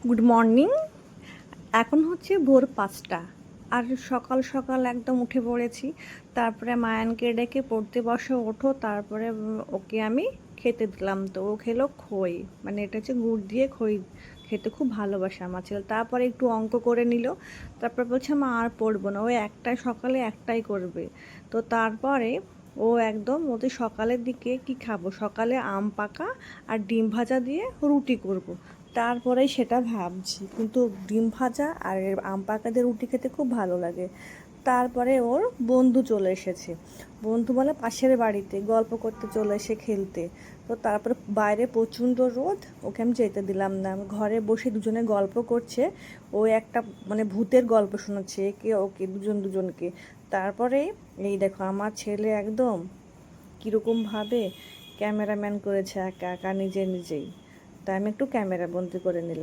Good morning. এখন হচ্ছে ভোর ৫টা। আর সকাল সকাল একদম উঠে পড়েছি। তারপরে মায়ানকে ডেকে পড়তে বসো, ওঠো। তারপরে ওকে আমি খেতে দিলাম। তো ও খেলো খই, মানে এটা হচ্ছে গুড় দিয়ে খই খেতে খুব ভালোবাসে আমার ছেলে। তারপরে একটু অঙ্ক করে নিল। তারপর বলছে মা আর পড়বো না, ও একটাই সকালে একটাই করবে। তো তারপরে ও একদম ওদের সকালের দিকে কি খাবো, সকালে আম পাকা আর ডিম ভাজা দিয়ে রুটি করব। তারপরে সেটা ভাবছি, কিন্তু ডিম ভাজা আর আম পাকা দিয়ে রুটি খেতে খুব ভালো লাগে। তারপরে ওর বন্ধু চলে এসেছে, বন্ধু মানে পাশের বাড়িতে গল্প করতে চলে এসে খেলতে। তো তারপরে বাইরে প্রচণ্ড রোদ, ওকে আমি যেতে দিলাম না। ঘরে বসে দুজনে গল্প করছে। ও একটা মানে ভূতের গল্প শোনাচ্ছে একে ওকে, দুজনকে। তারপরে এই দেখো আমার ছেলে একদম কীরকমভাবে ক্যামেরাম্যান করেছে একা একা নিজেই। তাই আমি একটু ক্যামেরা বন্দি করে নিলাম।